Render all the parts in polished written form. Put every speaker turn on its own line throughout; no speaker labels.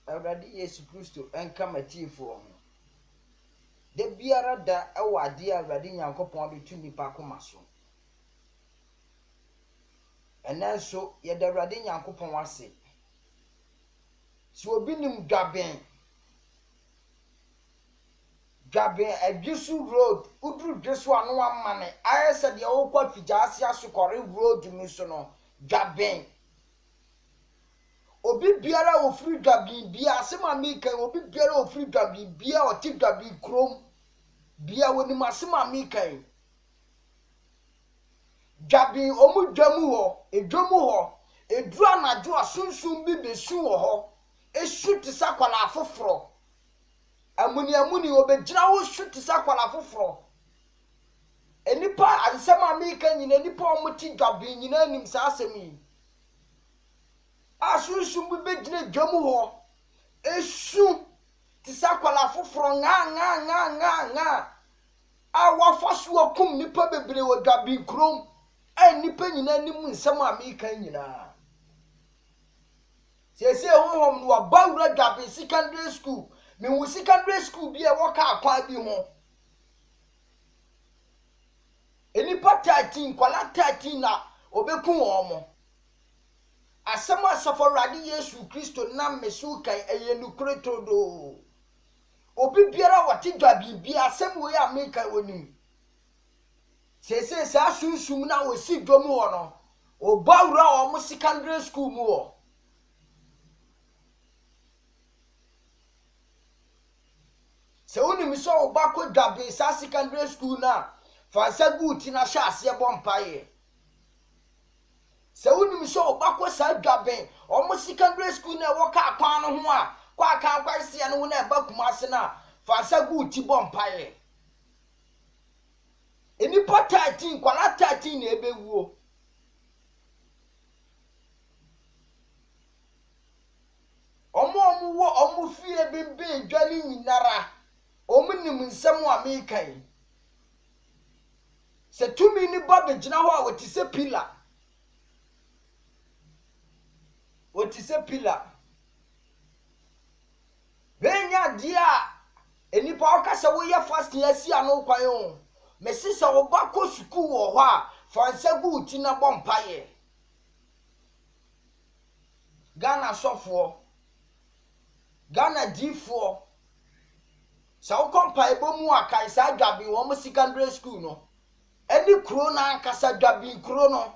Awurade Yesu Kristo enka matiefo ho. De biara da ewo ade Awurade Nyankopɔn de tu nipa koma so. Enenso ye da Awurade Nyankopɔn wase. Si obi nim dwaben Adwisu road udru dweso anu amane ayese de wokwa figyaase asokore road mu so no dwaben obi biara ofiri dwaben bia asema meka obi biara ofiri dwaben bia oti dwaben krom bia woni masema meka dwaben omu dwamu ho edru anajo asunsun bi besu ho esu tisa kwala afoforo amuni obegira wo shuti sakwala foforo enipa ansema meka nyina nipa omuti dwaben nyina anim sa asemi asunsun bi begina dwamu ho esu tisa kwala foforo nga awafaso akum nipa bebre wo dwaben krom nipa nyina anim nsema meka nyina sese honhom no abawura dwaben secondary school me wo secondary school bi e woka akwa bi ho enipa 13 kwala 13 na obeku omo asema saforade Yesu Kristo na mesu kan eyenukure todo obi biara wati dwabi bi asem wo ya meka wonim sese sa sunsum na wo si dom ho no obawura omo secondary school mu ho se woni mi so obako dwabe sa secondary school na fansa guti na sha ase bompaye se woni mi so obako sa dwabe omo secondary school na woka akwan no ho a kwa aka kwase no na eba kumase na fansa guti bompaye enipa 13 kwala 13 na ebewuo omo fie bembe dwali nyinara omunim nsem wa mekai se tumi ni babe gina ho a wotise benya dia enipa okasa wo ye fast yasi anu kwan o mesisa wo bako suku wo ho a fansa guti na bompaye Ghana sofo Ghana difo sa wo kompa ebomu akai sa dwabe wo mo secondary school no eni kro na ankasa dwabe kro no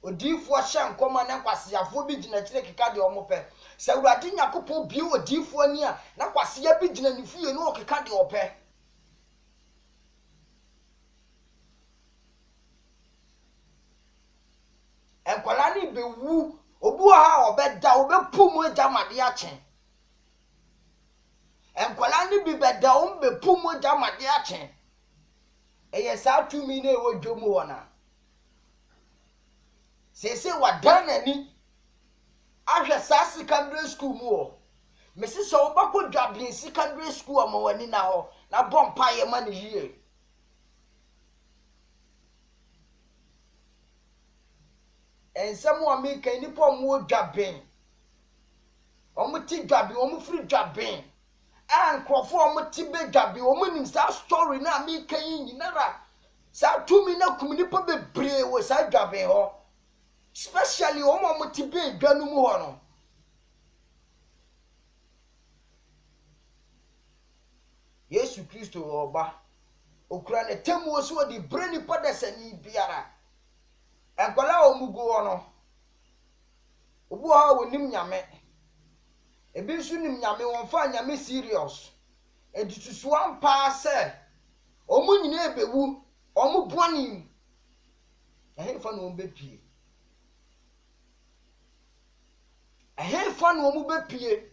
odifo hye nkoma na kwaseyafo bi gina kire keka de omo pe sa Awurade Nyankopɔn bi odifo ani a na kwaseya bi gina nifie no okeka de ope enkwala ni bewu obu ha obeda obepum ejamade achen enkwala ni bi beda ombepum ejamade achen eye sa tumi na ewo dwomu wona sese wadana ni ahwe sa secondary school mu o mesi so obako dwabe secondary school amawani na ho na bompa ye ma ne yie ensemu ameka nipa mu dwaben omuti dwaben omufri dwaben ankrofo omuti be dwaben omunim sa story na ameka nyinara sa tumi na kum nipa bebre wo sa dwaben ho especially omuti be dwanu mu ho no Yesu Kristo oba okura ne temu so di breni padasani biara enkwala omugo no obu ha wonim nyame ebi nso nim nyame wonfa nyame serious editusu ampa se omu nyina ebewu omu boanim ehemfa no ombepie ehemfa no omu bepie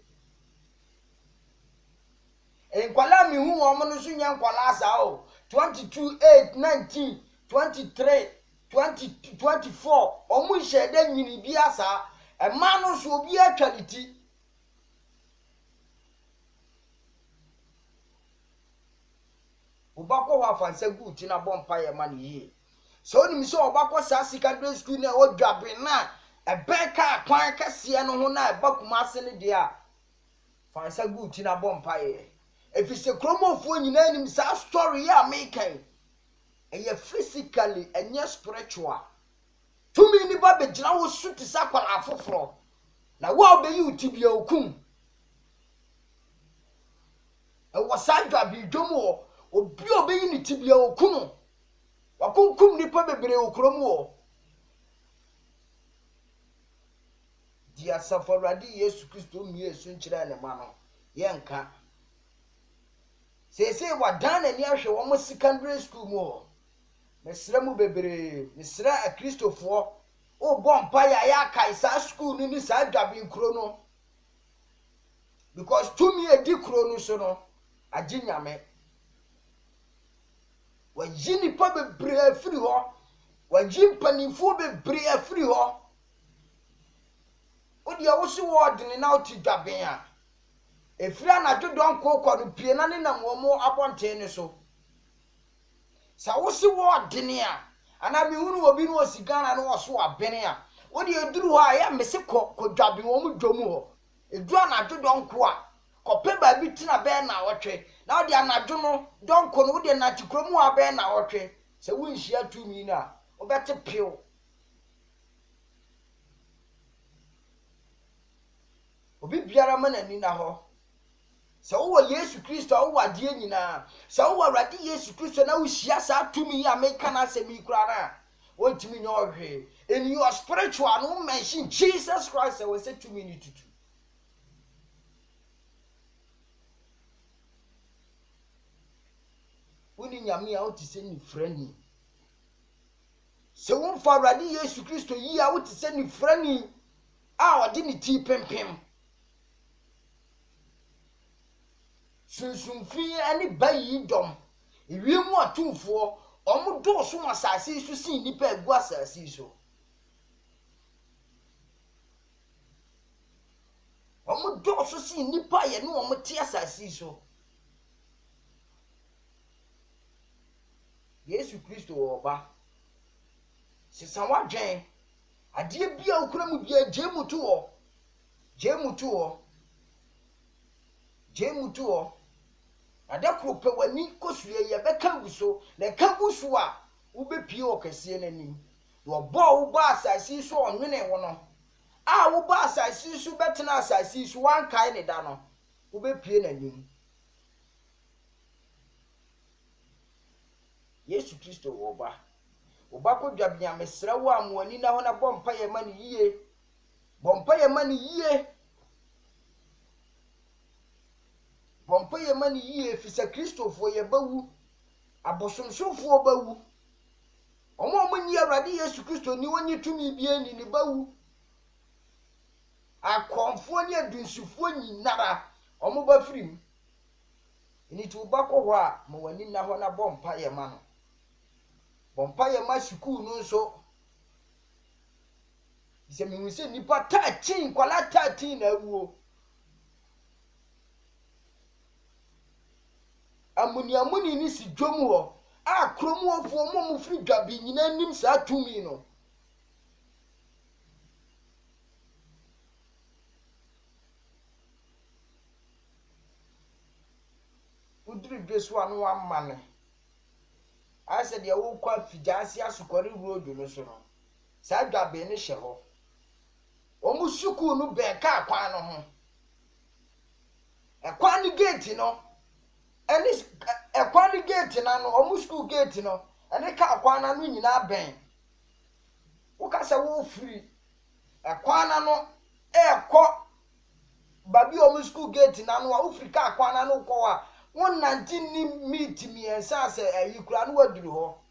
enkwala mi hu omu no so nya nkwala asa o 22 8 19 23 2024 omu shede nyini bi asa ema no so obi atwaliti obako wa fansa guti na bompa ye ma ne yie so oni mi so obako sa secondary school na odwabe na Ebeka kwan kase no ho na eba Kumase ne de a fansa guti na bompaye efise kromofo nyina nim sa story ya mekan eye physically enye spiritual tumi ni ba begina wo suti sa kwala afoforo na wa obeyi utibia okum e wasadwa bi domo obi obeyi ni tibia okum wakunkum nipa bebre okromu wo dia safaradi Yesu Kristo mi Yesu nkyira ne ma no yenka sese wadana ni ahwe wo mo secondary school mo mesra mu bebre mesra a Kristofo o bompa ya kai sa school ni sa dwabe nkro no because to me edi kro no so no aginyame wajini pa bebre afiri ho wajimpanifo bebre afiri ho odi a wo so word ni na oti dwabe a efira na dodon kokọ no pie na ne nam wo mo abonte ne so sa wo si word ni a ana mi hunu obi no osigana no wo so abene a odi eduru ha ya mese ko dwabe wo mo dwomu ho edu na dodon ko a kope ba bi tina be na wotwe na odi anadwo no donko no odi na tikromu a be na wotwe se wo nhia tumi na obete pio obi biara manani na ho se wo Yesu Kristo wo wade nyina se wo Awurade Yesu Kristo na wo hia sa tumi ya meka na se mi kura na wontimi nya ohwe in your spiritual no mention Jesus Christ we say tumi ni tutu woni nyame a woti se ni frani se wo fa Awurade Yesu Kristo yi a woti se ni frani a wode ni ti pempem sunsumfi ani bayi dom ewiemu atumfo omudo so asase so sin nipa egu asase so omudo so sin nipa ye no omute asase so Yesu Kristo oba sisan wadwen ade bia okura mu bia jemutu o adakro pe wani kosue ye beka guso na ka guso a wo bepie okase nanim wo bo wo ba asase so onwene wo no a wo ba asase so betena asase so wan kai ne da no wo bepie nanim Yesu Kristo wo ba ko dwabnya mesra wo amwani na ho na bompa ye mani yiye bompa ye mani yiye fisa Kristofo ye bawu abosomsofo bawu omo nyi Awurade Yesu Kristo ni wonyi tumi bia ni bawu akonfo ni adunsufo nyinara omo ba firim ni tu ba ko ho a mo wani na ho na bompa ye ma no bompa ye ma school no so ise mi wise nipa 13 kwala 13 na awuo amuni ni si dwomu ho a kromu ofo mo firi dwabe nyina nim sa tumi no udri dweso anu amane I said ya wo kwa fijasi asukori road no so no sa dwabe ne hye ho omu suku no be ka akwan no ho ekwan ni gate no eni ekwan ni gate na no omu school gate no eni ka akwan na no nyina ben wo ka se wo free ekwan na no ekọ babi omu school gate na no wo free ka akwan na no kọ a won 19 ni meet mi ensa se ayikura no waduru ho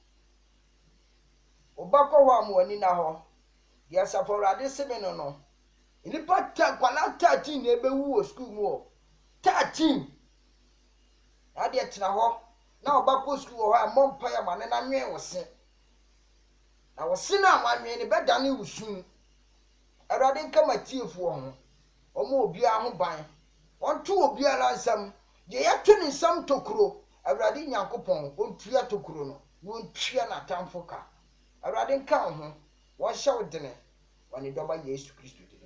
obakọ ho amwani na ho ya saforade semeno no inipa ta kwala 13 na ebewu wo school mu 13 ade etena ho na obakọ school ho a mompa ya mane na nwen wose na wose na amanwen ne bedane wusun Awurade nka matiefo ho omo obi a ho ban onto obi ala nsam ye yatwe nsam tokuro Awurade Nyankopon ontua tokuro no wontua na tamfoka Awurade nka ho wo hye wodene wane dɔba yesu kristo di